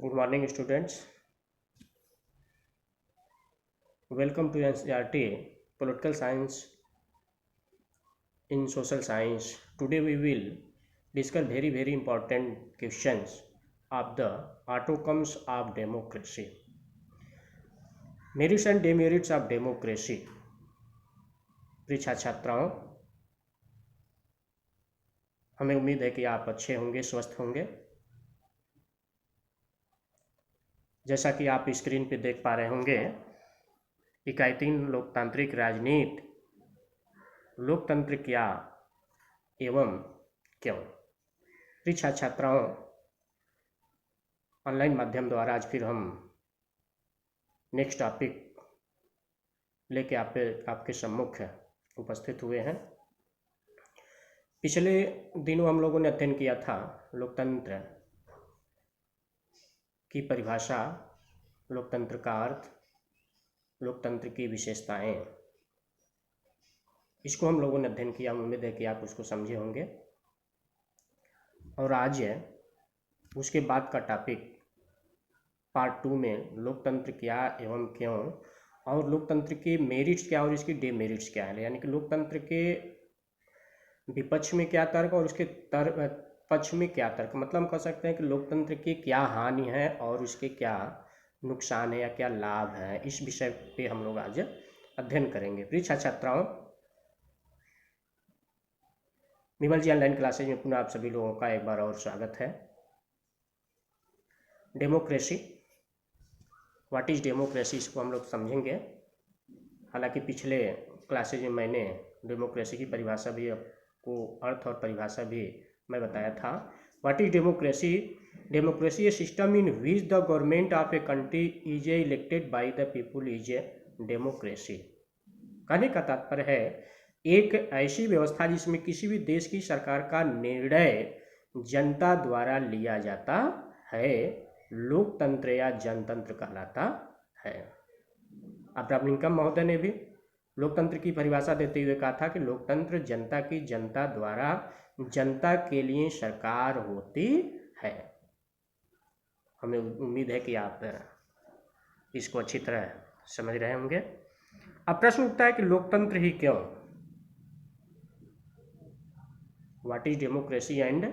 Good morning, students. Welcome to NCERT Political Science in Social Science. Today we will discuss very important questions of the outcomes of democracy. Merits and demerits of democracy. प्रिय छात्राओं, हमें उम्मीद है कि आप अच्छे होंगे, स्वस्थ होंगे। जैसा कि आप स्क्रीन पे देख पा रहे होंगे, इकाई 3 लोकतांत्रिक राजनीति, लोकतंत्र क्या एवं क्यों। प्रिय छात्राओं, ऑनलाइन माध्यम द्वारा आज फिर हम नेक्स्ट टॉपिक लेके आपके सम्मुख उपस्थित हुए हैं। पिछले दिनों हम लोगों ने अध्ययन किया था लोकतंत्र की परिभाषा, लोकतंत्र का अर्थ, लोकतंत्र की विशेषताएं। इसको हम लोगों ने अध्ययन किया। उम्मीद है कि आप उसको समझे होंगे। और आज उसके बाद का टॉपिक पार्ट 2 में लोकतंत्र क्या एवं क्यों, और लोकतंत्र के मेरिट्स क्या और इसकी डेमेरिट्स क्या है, यानी कि लोकतंत्र के विपक्ष में क्या तर्क और उसके पक्ष में क्या तर्क। मतलब हम कह सकते हैं कि लोकतंत्र की क्या हानि है और उसके क्या नुकसान है या क्या लाभ है। इस विषय पे हम लोग आज अध्ययन करेंगे। प्रिय छात्राओं, विमल जी ऑनलाइन क्लासेज में पुनः आप सभी लोगों का एक बार और स्वागत है। डेमोक्रेसी, व्हाट इज डेमोक्रेसी, इसको हम लोग समझेंगे। हालांकि पिछले क्लासेज में मैंने डेमोक्रेसी की परिभाषा भी आपको, अर्थ और परिभाषा भी मैं बताया था। What is democracy? Democracy A system in which the government of a country is elected by the people is a democracy. कहने का तात्पर्य है एक ऐसी व्यवस्था जिसमें किसी भी देश की सरकार का निर्णय जनता द्वारा लिया जाता है, लोकतंत्र या जनतंत्र कहलाता है। अब्राहम लिंकन महोदय ने भी लोकतंत्र की परिभाषा देते हुए कहा था कि लोकतंत्र जनता की, जनता द्वारा, जनता के लिए सरकार होती है। हमें उम्मीद है कि आप इसको अच्छी तरह समझ रहे होंगे। अब प्रश्न उठता है कि लोकतंत्र ही क्यों? What is democracy and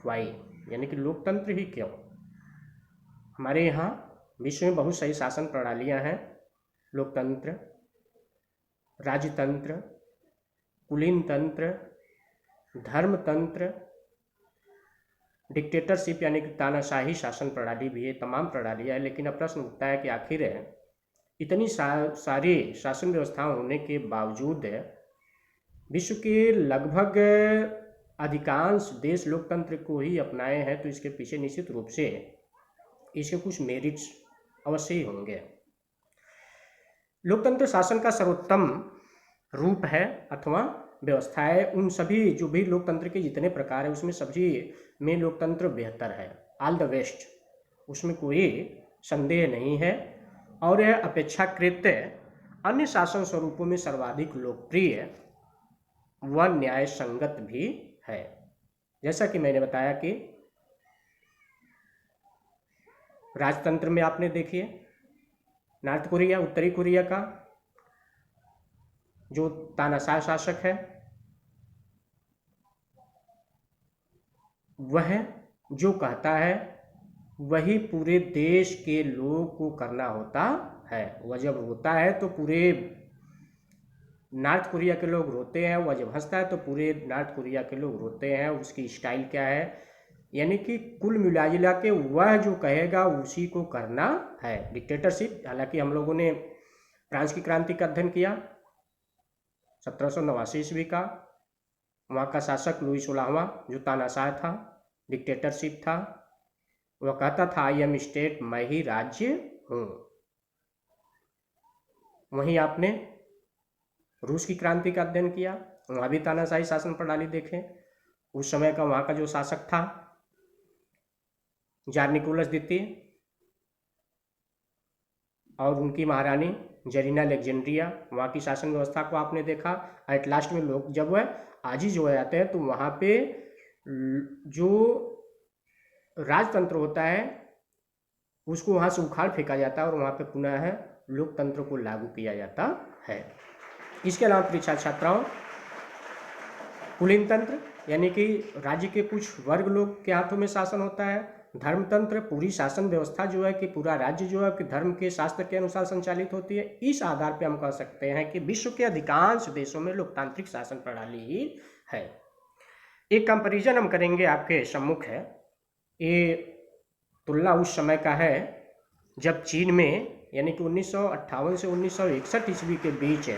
why, यानी कि लोकतंत्र ही क्यों। हमारे यहाँ विश्व में बहुत सारी शासन प्रणालियाँ हैं। लोकतंत्र, राजतंत्र, कुलीन तंत्र, धर्मतंत्र, डिक्टेटरशिप यानी कि तानाशाही शासन प्रणाली भी है। तमाम प्रणालियाँ है। लेकिन अब प्रश्न उठता है कि आखिर इतनी सारी शासन व्यवस्थाएं होने के बावजूद विश्व के लगभग अधिकांश देश लोकतंत्र को ही अपनाए हैं, तो इसके पीछे निश्चित रूप से इसके कुछ मेरिट्स अवश्य ही होंगे। लोकतंत्र शासन का सर्वोत्तम रूप है अथवा व्यवस्था है। उन सभी जो भी लोकतंत्र के जितने प्रकार है उसमें सभी में लोकतंत्र बेहतर है, ऑल द बेस्ट, उसमें कोई संदेह नहीं है। और यह अपेक्षाकृत अन्य शासन स्वरूपों में सर्वाधिक लोकप्रिय व न्याय संगत भी है। जैसा कि मैंने बताया कि राजतंत्र में आपने देखिए नॉर्थ कोरिया, उत्तरी कोरिया का जो तानाशाह शासक है, वह जो कहता है वही पूरे देश के लोगों को करना होता है। वह जब रोता है तो पूरे नॉर्थ कोरिया के लोग रोते हैं, वह जब हंसता है तो पूरे नॉर्थ कोरिया के लोग रोते हैं। उसकी स्टाइल क्या है, यानी कि कुल मिला के वह जो कहेगा उसी को करना है। डिक्टेटरशिप, हालांकि हम लोगों ने फ्रांस की क्रांति का अध्ययन किया 1789 ईस्वी का। वहाँ का शासक लुई 16वां जो तानाशाह था, डिक्टेटरशिप था, वह कहता था आई एम स्टेट, मैं ही राज्य हूँ। वहीं आपने रूस की क्रांति का अध्ययन किया, वहाँ भी तानाशाही शासन प्रणाली देखें। उस समय का वहाँ का जो शासक था जार निकोलस द्वितीय और उनकी महारानी जरीना अलेक्जेंड्रिया, वहाँ की शासन व्यवस्था को आपने देखा। एट लास्ट में लोग जब वह आजीज हो जाते हैं तो वहाँ पे जो राजतंत्र होता है उसको वहाँ से उखाड़ फेंका जाता है और वहाँ पे पुनः लोकतंत्र को लागू किया जाता है। इसके अलावा परीक्षा छात्राओं, कुलीन तंत्र यानी कि राज्य के कुछ वर्ग लोग के हाथों में शासन होता है। धर्मतंत्र, पूरी शासन व्यवस्था जो है कि पूरा राज्य जो है कि धर्म के शास्त्र के अनुसार संचालित होती है। इस आधार पर हम कह सकते हैं कि विश्व के अधिकांश देशों में लोकतांत्रिक शासन प्रणाली ही है। एक कंपैरिजन हम करेंगे, आपके सम्मुख है, ये तुलना उस समय का है जब चीन में यानी कि 1958 से 1961 ईस्वी के बीच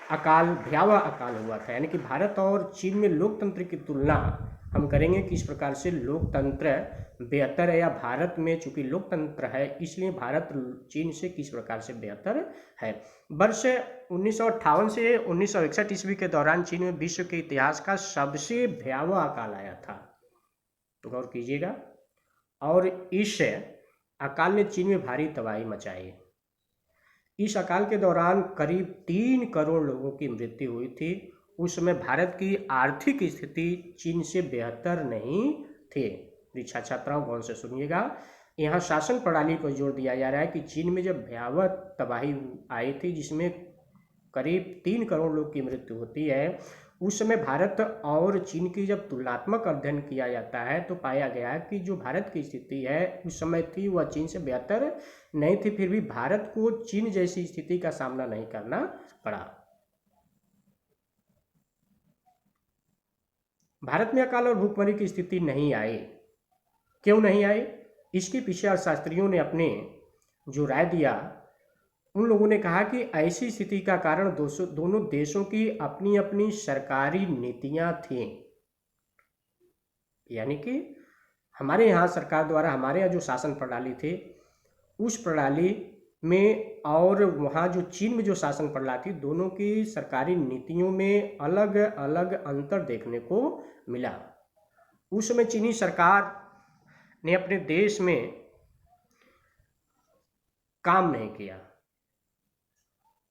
भयावह अकाल हुआ था। यानी कि भारत और चीन में लोकतंत्र की तुलना हम करेंगे कि इस प्रकार से लोकतंत्र बेहतर है, या भारत में चूंकि लोकतंत्र है इसलिए भारत चीन से किस प्रकार से बेहतर है। वर्ष 1958 से 1961 ईस्वी के दौरान चीन में विश्व के इतिहास का सबसे भयावह अकाल आया था, गौर कीजिएगा। और इस अकाल ने चीन में भारी तबाही मचाई। इस अकाल के दौरान करीब 3 करोड़ लोगों की मृत्यु हुई थी। उस समय भारत की आर्थिक स्थिति चीन से बेहतर नहीं थी। परीक्षा छात्राओं गौर से सुनिएगा, यहाँ शासन प्रणाली को जोर दिया जा रहा है कि चीन में जब भयावह तबाही आई थी जिसमें करीब 3 करोड़ लोग की मृत्यु होती है, उस समय भारत और चीन की जब तुलनात्मक अध्ययन किया जाता है तो पाया गया कि जो भारत की स्थिति है उस समय थी वह चीन से बेहतर नहीं थी। फिर भी भारत को चीन जैसी स्थिति का सामना नहीं करना पड़ा। भारत में अकाल और भूखमरी की स्थिति नहीं आई। क्यों नहीं आई? इसके पीछे अर्थशास्त्रियों ने अपने जो राय दिया, उन लोगों ने कहा कि ऐसी स्थिति का कारण दोनों देशों की अपनी अपनी सरकारी नीतियां थीं। यानी कि हमारे यहाँ सरकार द्वारा हमारे यहाँ जो शासन प्रणाली थी उस प्रणाली में और वहाँ जो चीन में जो शासन प्रणाली थी, दोनों की सरकारी नीतियों में अलग अलग अंतर देखने को मिला। उस समय चीनी सरकार ने अपने देश में काम नहीं किया।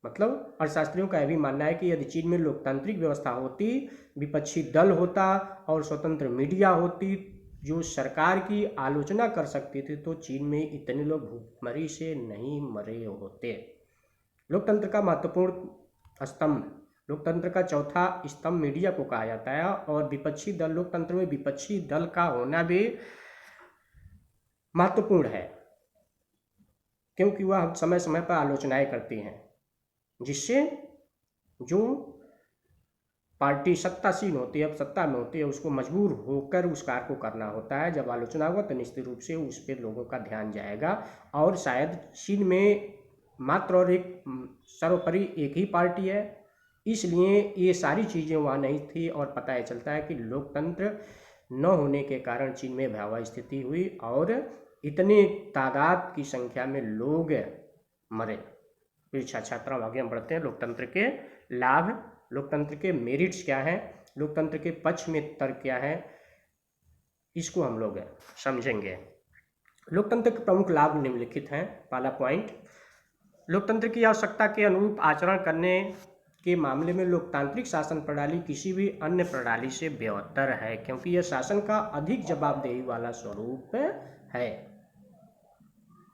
मतलब अर्थशास्त्रियों का यह भी मानना है कि यदि चीन में लोकतांत्रिक व्यवस्था होती, विपक्षी दल होता और स्वतंत्र मीडिया होती जो सरकार की आलोचना कर सकती थी, तो चीन में इतने लोग भूखमरी से नहीं मरे होते। लोकतंत्र का महत्वपूर्ण स्तंभ, लोकतंत्र का चौथा स्तंभ मीडिया को कहा जाता है, और विपक्षी दल, लोकतंत्र में विपक्षी दल का होना भी महत्वपूर्ण है क्योंकि वह समय समय पर आलोचनाएं करती हैं, जिससे जो पार्टी सत्तासीन होती है, अब सत्ता में होती है, उसको मजबूर होकर उस कार्य को करना होता है। जब आलोचना होगा तो निश्चित रूप से उस पर लोगों का ध्यान जाएगा। और शायद चीन में मात्र और एक सर्वोपरि एक ही पार्टी है, इसलिए ये सारी चीज़ें वहाँ नहीं थी। और पता चलता है कि लोकतंत्र न होने के कारण चीन में भयावह स्थिति हुई और इतने तादाद की संख्या में लोग मरे। परीक्षा छात्राओं आगे हम बढ़ते हैं। लोकतंत्र के लाभ, लोकतंत्र के मेरिट्स क्या हैं, लोकतंत्र के पक्ष में तर्क क्या है, इसको हम लोग समझेंगे। लोकतंत्र के प्रमुख लाभ निम्नलिखित हैं। पहला पॉइंट, लोकतंत्र की आवश्यकता के अनुरूप आचरण करने के मामले में लोकतांत्रिक शासन प्रणाली किसी भी अन्य प्रणाली से बेहतर है, क्योंकि यह शासन का अधिक जवाबदेही वाला स्वरूप है।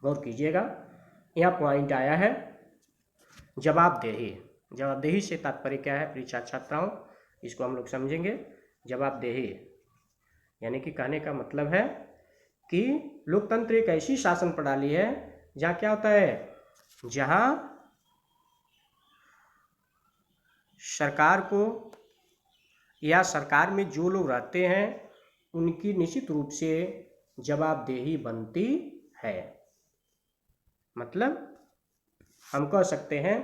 गौर कीजिएगा, यहाँ पॉइंट आया है जवाबदेही। जवाबदेही से तात्पर्य क्या है परीक्षा छात्राओं, इसको हम लोग समझेंगे। जवाबदेही यानी कि कहने का मतलब है कि लोकतंत्र एक ऐसी शासन प्रणाली है जहाँ क्या होता है, जहाँ सरकार को या सरकार में जो लोग रहते हैं उनकी निश्चित रूप से जवाबदेही बनती है। मतलब हम कह सकते हैं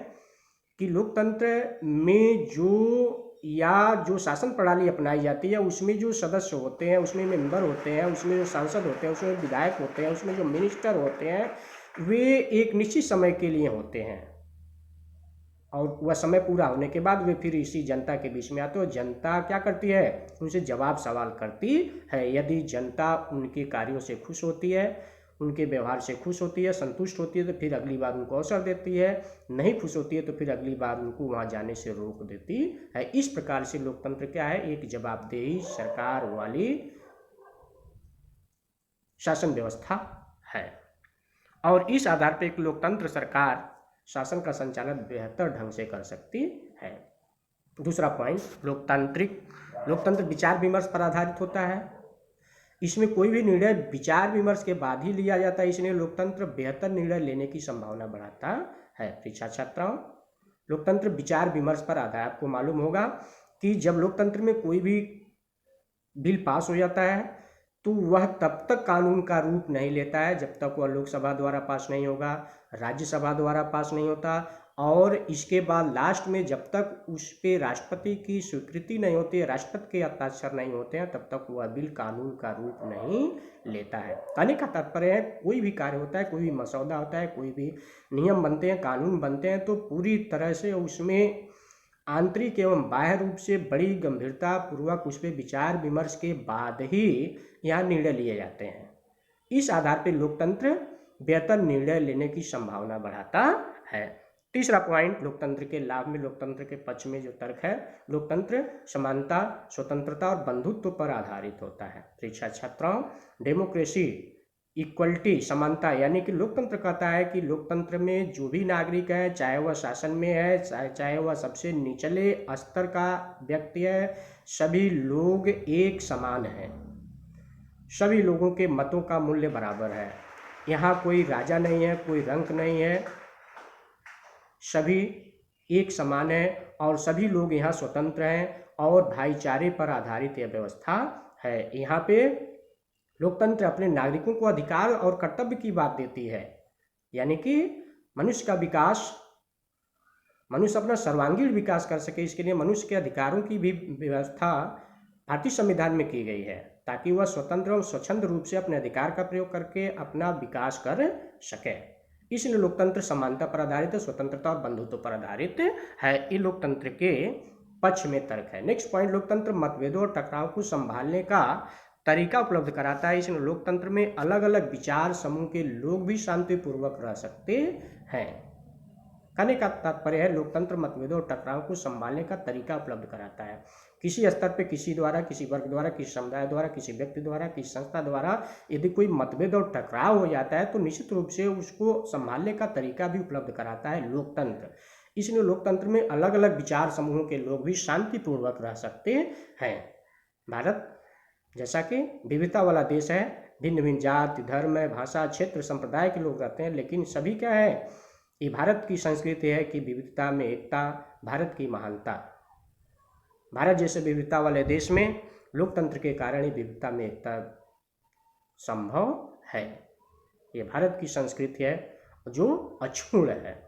कि लोकतंत्र में जो शासन प्रणाली अपनाई जाती है उसमें जो सदस्य होते हैं, उसमें मेंबर होते हैं, उसमें जो सांसद होते हैं, उसमें विधायक होते हैं, उसमें जो मिनिस्टर होते हैं, वे एक निश्चित समय के लिए होते हैं और वह समय पूरा होने के बाद वे फिर इसी जनता के बीच में आते हैं। जनता क्या करती है, उनसे जवाब सवाल करती है। यदि जनता उनके कार्यों से खुश होती है, उनके व्यवहार से खुश होती है, संतुष्ट होती है, तो फिर अगली बार उनको अवसर देती है। नहीं खुश होती है तो फिर अगली बार उनको वहाँ जाने से रोक देती है। इस प्रकार से लोकतंत्र क्या है, एक जवाबदेही सरकार वाली शासन व्यवस्था है। और इस आधार पर एक लोकतंत्र सरकार शासन का संचालन बेहतर ढंग से कर सकती है। दूसरा पॉइंट, लोकतंत्र विचार विमर्श पर आधारित होता है। इसमें कोई भी निर्णय विचार विमर्श के बाद ही लिया जाता है, इसलिए लोकतंत्र बेहतर निर्णय लेने की संभावना बढ़ाता है। परीक्षा छात्राओं, लोकतंत्र विचार विमर्श पर आधारित, आपको मालूम होगा कि जब लोकतंत्र में कोई भी बिल पास हो जाता है तो वह तब तक कानून का रूप नहीं लेता है जब तक वह लोकसभा द्वारा पास नहीं होगा, राज्यसभा द्वारा पास नहीं होता, और इसके बाद लास्ट में जब तक उस पे राष्ट्रपति की स्वीकृति नहीं होती है, राष्ट्रपति के हस्ताक्षर नहीं होते हैं, तब तक वह बिल कानून का रूप नहीं लेता है। कहने का तात्पर्य है, कोई भी कार्य होता है, कोई भी मसौदा होता है, कोई भी नियम बनते हैं, कानून बनते हैं, तो पूरी तरह से उसमें आंतरिक एवं बाह्य रूप से बड़ी गंभीरता पूर्वक उस पर विचार विमर्श के बाद ही यहाँ निर्णय लिए जाते हैं। इस आधार पर लोकतंत्र बेहतर निर्णय लेने की संभावना बढ़ाता है। तीसरा पॉइंट, लोकतंत्र के लाभ में, लोकतंत्र के पक्ष में जो तर्क है, लोकतंत्र समानता, स्वतंत्रता और बंधुत्व पर आधारित होता है। परीक्षा छात्राओं, डेमोक्रेसी इक्वलिटी, समानता, यानी कि लोकतंत्र कहता है कि लोकतंत्र में जो भी नागरिक है, चाहे वह शासन में है, चाहे वह सबसे निचले स्तर का व्यक्ति है, सभी लोग एक समान हैं, सभी लोगों के मतों का मूल्य बराबर है। यहाँ कोई राजा नहीं है, कोई रंक नहीं है, सभी एक समान है और सभी लोग यहाँ स्वतंत्र हैं और भाईचारे पर आधारित यह व्यवस्था है। यहाँ पे लोकतंत्र अपने नागरिकों को अधिकार और कर्तव्य की बात देती है, यानी कि मनुष्य का विकास, मनुष्य अपना सर्वांगीण विकास कर सके, इसके लिए मनुष्य के अधिकारों की भी व्यवस्था भारतीय संविधान में की गई है, ताकि वह स्वतंत्र और स्वच्छंद रूप से अपने अधिकार का प्रयोग करके अपना विकास कर सके। इसलिए लोकतंत्र समानता पर आधारित है, स्वतंत्रता और बंधुत्व पर आधारित है। ये लोकतंत्र के पक्ष में तर्क है। नेक्स्ट पॉइंट, लोकतंत्र मतभेदों और टकराव को संभालने का तरीका उपलब्ध कराता है। इसलिए लोकतंत्र में अलग अलग विचार समूह के लोग भी शांतिपूर्वक रह सकते हैं। कहने का तात्पर्य है, लोकतंत्र मतभेदों और टकराव को संभालने का तरीका उपलब्ध कराता है। किसी स्तर पे किसी द्वारा, किसी वर्ग द्वारा, किसी समुदाय द्वारा, किसी व्यक्ति द्वारा, किसी संस्था द्वारा यदि कोई मतभेद और टकराव हो जाता है तो निश्चित रूप से उसको संभालने का तरीका भी उपलब्ध कराता है लोकतंत्र। इसलिए लोकतंत्र में अलग अलग विचार समूहों के लोग भी शांतिपूर्वक रह सकते हैं। भारत जैसा कि विविधता वाला देश है, भिन्न भिन्न जाति, धर्म, भाषा, क्षेत्र, संप्रदाय के लोग रहते हैं, लेकिन सभी क्या है, ये भारत की संस्कृति है कि विविधता में एकता, भारत की महानता। भारत जैसे विविधता वाले देश में लोकतंत्र के कारण ही विविधता में एकता संभव है। ये भारत की संस्कृति है जो अक्षुण्ण है।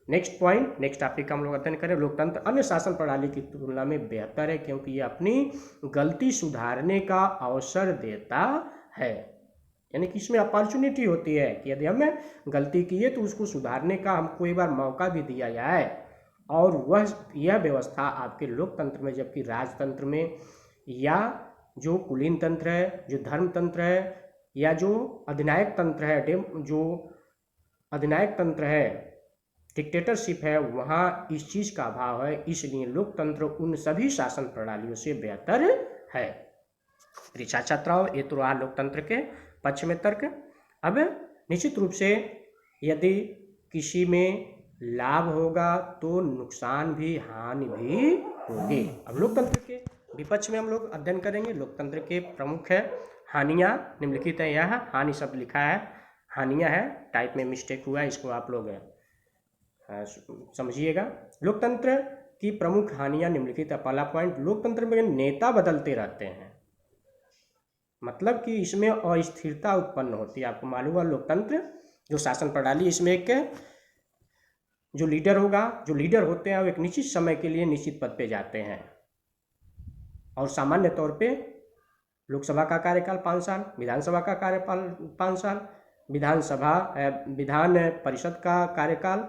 नेक्स्ट पॉइंट, नेक्स्ट टॉपिक हम लोग अध्ययन करें, लोकतंत्र अन्य शासन प्रणाली की तुलना में बेहतर है क्योंकि ये अपनी गलती सुधारने का अवसर देता है। यानी कि इसमें अपॉर्चुनिटी होती है कि यदि हमें गलती की है तो उसको सुधारने का हमको एक बार मौका भी दिया जाए, और यह व्यवस्था आपके लोकतंत्र में, जबकि राजतंत्र में या जो कुलीन तंत्र है, जो धर्म तंत्र है, या जो अधिनायक तंत्र है, जो अधिनायक तंत्र है, डिक्टेटरशिप है, वहाँ इस चीज़ का अभाव है। इसलिए लोकतंत्र उन सभी शासन प्रणालियों से बेहतर है। परीक्षा छात्राओं, ये तो रहा लोकतंत्र के पक्ष में तर्क। अब निश्चित रूप से यदि किसी में लाभ होगा तो नुकसान भी, हानि भी होगी। अब लोकतंत्र के विपक्ष में हम लोग अध्ययन करेंगे। लोकतंत्र के प्रमुख है हानियाँ, निम्नलिखित है। यह हानि शब्द लिखा है, हानियाँ है, टाइप में मिस्टेक हुआ है, इसको आप लोग समझिएगा। लोकतंत्र की प्रमुख हानियाँ निम्नलिखित है। पहला पॉइंट, लोकतंत्र में नेता बदलते रहते हैं, मतलब कि इसमें अस्थिरता उत्पन्न होती है। आपको मालूम है, लोकतंत्र जो शासन प्रणाली, इसमें एक जो लीडर होगा, जो लीडर होते हैं वो एक निश्चित समय के लिए निश्चित पद पे जाते हैं, और सामान्य तौर पे लोकसभा का कार्यकाल 5 साल, विधानसभा का कार्यकाल 5 साल, विधान परिषद का कार्यकाल,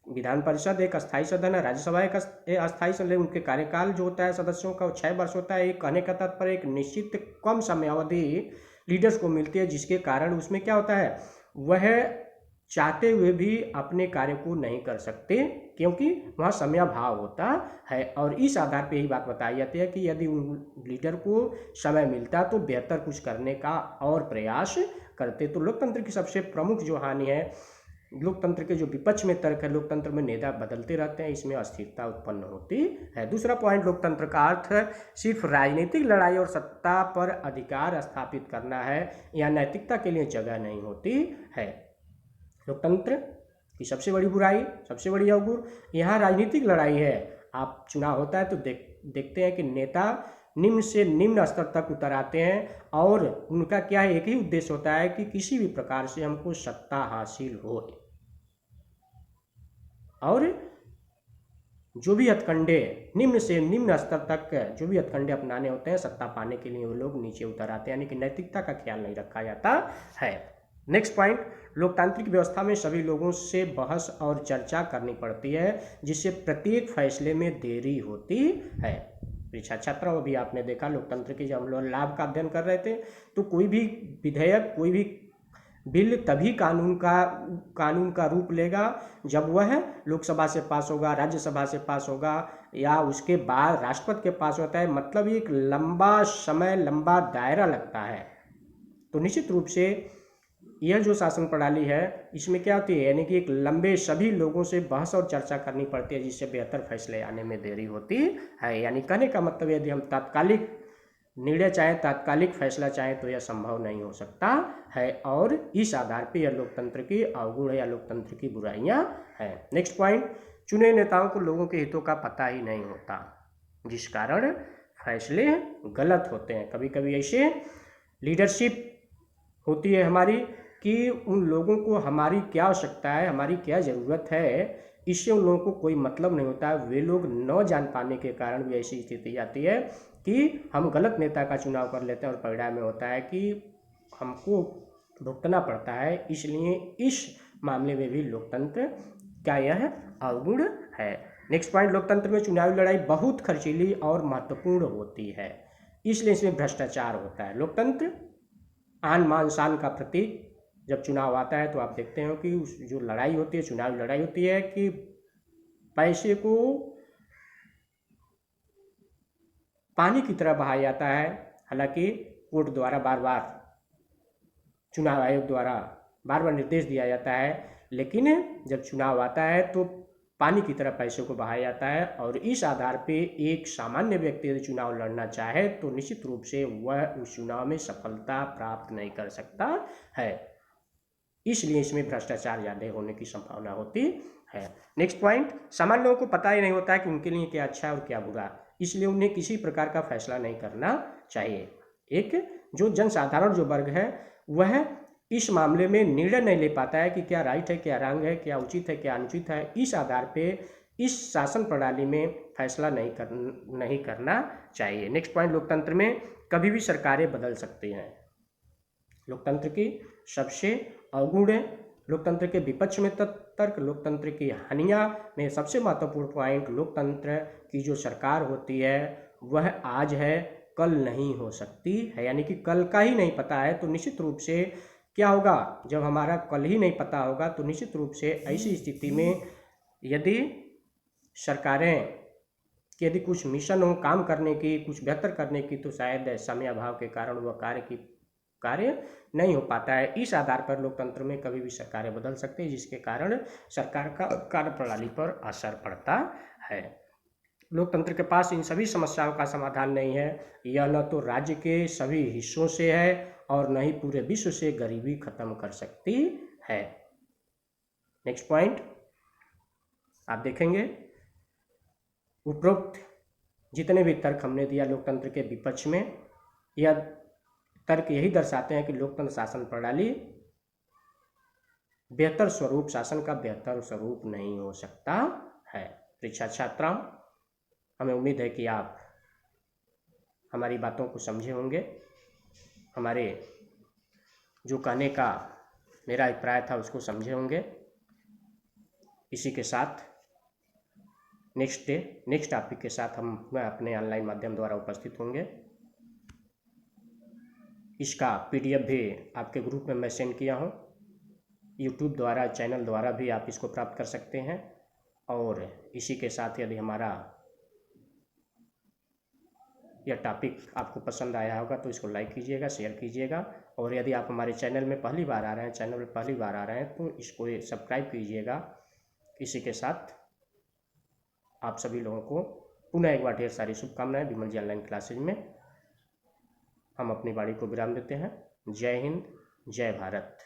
विधान परिषद एक अस्थायी सदन है, राज्यसभा एक अस्थायी सदन, उनके कार्यकाल जो होता है सदस्यों का 6 वर्ष होता है। एक कहने का तात्पर्य एक निश्चित कम समय अवधि लीडर्स को मिलती है, जिसके कारण उसमें क्या होता है, वह चाहते हुए भी अपने कार्य को नहीं कर सकते क्योंकि वहाँ समयाभाव होता है। और इस आधार पर यही बात बताई जाती है कि यदि उन लीडर को समय मिलता तो बेहतर कुछ करने का और प्रयास करते। तो लोकतंत्र की सबसे प्रमुख जो हानि है, लोकतंत्र के जो विपक्ष में तर्क है, लोकतंत्र में नेता बदलते रहते हैं, इसमें अस्थिरता उत्पन्न होती है। दूसरा पॉइंट, लोकतंत्र का अर्थ सिर्फ राजनीतिक लड़ाई और सत्ता पर अधिकार स्थापित करना है, या नैतिकता के लिए जगह नहीं होती है। लोकतंत्र की सबसे बड़ी बुराई, सबसे बड़ी अवगुण, यहाँ राजनीतिक लड़ाई है। आप चुनाव होता है तो देखते हैं कि नेता निम्न से निम्न स्तर तक उतर आते हैं और उनका क्या है, एक ही उद्देश्य होता है कि किसी भी प्रकार से हमको सत्ता हासिल हो, और जो भी हथकंडे निम्न से निम्न स्तर तक जो भी हथकंडे अपनाने होते हैं सत्ता पाने के लिए, वो लोग नीचे उतर आते हैं, यानी कि नैतिकता का ख्याल नहीं रखा जाता है। नेक्स्ट पॉइंट, लोकतांत्रिक व्यवस्था में सभी लोगों से बहस और चर्चा करनी पड़ती है, जिससे प्रत्येक फैसले में देरी होती है। परीक्षा छात्रों, अभी आपने देखा लोकतंत्र के जब हम लोग लाभ का अध्ययन कर रहे थे, तो कोई भी विधेयक, कोई भी बिल तभी कानून का रूप लेगा जब वह लोकसभा से पास होगा, राज्यसभा से पास होगा, या उसके बाद राष्ट्रपति के पास होता है। मतलब एक लंबा समय, लंबा दायरा लगता है। तो निश्चित रूप से यह जो शासन प्रणाली है, इसमें क्या होती है, यानी कि एक लंबे सभी लोगों से बहस और चर्चा करनी पड़ती है, जिससे बेहतर फैसले आने में देरी होती है। यानी कहने का मतलब, यदि हम तात्कालिक निर्णय चाहें, तात्कालिक फैसला चाहें, तो यह संभव नहीं हो सकता है। और इस आधार पर यह लोकतंत्र की अवगुण है या लोकतंत्र की बुराइयां हैं। नेक्स्ट पॉइंट, चुने नेताओं को लोगों के हितों का पता ही नहीं होता, जिस कारण फैसले गलत होते हैं। कभी कभी ऐसे लीडरशिप होती है हमारी कि उन लोगों को हमारी क्या आवश्यकता है, हमारी क्या ज़रूरत है, इससे उन लोगों को कोई मतलब नहीं होता। वे लोग न जान पाने के कारण भी ऐसी स्थिति आती है कि हम गलत नेता का चुनाव कर लेते हैं और परिणाम में होता है कि हमको भुगतना पड़ता है। इसलिए इस मामले में भी लोकतंत्र का यह अवगुण है। नेक्स्ट पॉइंट, लोकतंत्र में चुनावी लड़ाई बहुत खर्चीली और महत्वपूर्ण होती है, इसलिए इसमें भ्रष्टाचार होता है। लोकतंत्र आन मान शान का प्रतीक। जब चुनाव आता है तो आप देखते हो कि उस जो लड़ाई होती है, चुनावी लड़ाई होती है, कि पैसे को पानी की तरह बहाया जाता है। हालांकि कोर्ट द्वारा बार बार, चुनाव आयोग द्वारा बार बार निर्देश दिया जाता है, लेकिन जब चुनाव आता है तो पानी की तरह पैसे को बहाया जाता है। और इस आधार पे एक सामान्य व्यक्ति यदि चुनाव लड़ना चाहे तो निश्चित रूप से वह उस चुनाव में सफलता प्राप्त नहीं कर सकता है। इसलिए इसमें भ्रष्टाचार ज़्यादा होने की संभावना होती है। नेक्स्ट पॉइंट, सामान्य लोगों को पता ही नहीं होता है कि उनके लिए क्या अच्छा है और क्या बुरा, इसलिए उन्हें किसी प्रकार का फैसला नहीं करना चाहिए। एक जो जनसाधारण जो वर्ग है, वह इस मामले में निर्णय नहीं ले पाता है कि क्या राइट है, क्या रॉन्ग है, क्या उचित है, क्या अनुचित है। इस आधार पे इस शासन प्रणाली में फैसला नहीं करना चाहिए। नेक्स्ट पॉइंट, लोकतंत्र में कभी भी सरकारें बदल सकती हैं। लोकतंत्र की सबसे अवगुण है। लोकतंत्र के विपक्ष में तर्क, लोकतंत्र की हानियां में सबसे महत्वपूर्ण पॉइंट, लोकतंत्र की जो सरकार होती है वह आज है, कल नहीं हो सकती है। यानी कि कल का ही नहीं पता है। तो निश्चित रूप से क्या होगा, जब हमारा कल ही नहीं पता होगा तो निश्चित रूप से ऐसी स्थिति में यदि सरकारें कि यदि कुछ मिशन हो काम करने की, कुछ बेहतर करने की, तो शायद समय अभाव के कारण वह कार्य नहीं हो पाता है। इस आधार पर लोकतंत्र में कभी भी सरकारें बदल सकती हैं, जिसके कारण सरकार का कार्य प्रणाली पर असर पड़ता है। लोकतंत्र के पास इन सभी समस्याओं का समाधान नहीं है। यह न तो राज्य के सभी हिस्सों से है और न ही पूरे विश्व से गरीबी खत्म कर सकती है। नेक्स्ट पॉइंट आप देखेंगे, उपरोक्त जितने भी तर्क हमने दिया लोकतंत्र के विपक्ष में, यह तर्क यही दर्शाते हैं कि लोकतंत्र शासन प्रणाली बेहतर स्वरूप, शासन का बेहतर स्वरूप नहीं हो सकता है। परीक्षा छात्राओं, हमें उम्मीद है कि आप हमारी बातों को समझे होंगे। हमारे जो कहने का मेरा अभिप्राय था उसको समझे होंगे। इसी के साथ नेक्स्ट टॉपिक के साथ मैं अपने ऑनलाइन माध्यम द्वारा उपस्थित होंगे। इसका PDF भी आपके ग्रुप में मैं सेंड किया हूँ। YouTube द्वारा, चैनल द्वारा भी आप इसको प्राप्त कर सकते हैं। और इसी के साथ यदि हमारा यह टॉपिक आपको पसंद आया होगा तो इसको लाइक कीजिएगा, शेयर कीजिएगा और यदि आप हमारे चैनल में पहली बार आ रहे हैं तो इसको सब्सक्राइब कीजिएगा। इसी के साथ आप सभी लोगों को पुनः एक बार ढेर सारी शुभकामनाएं। विमल जी ऑनलाइन क्लासेज में हम अपनी वाणी को विराम देते हैं। जय हिंद, जय भारत।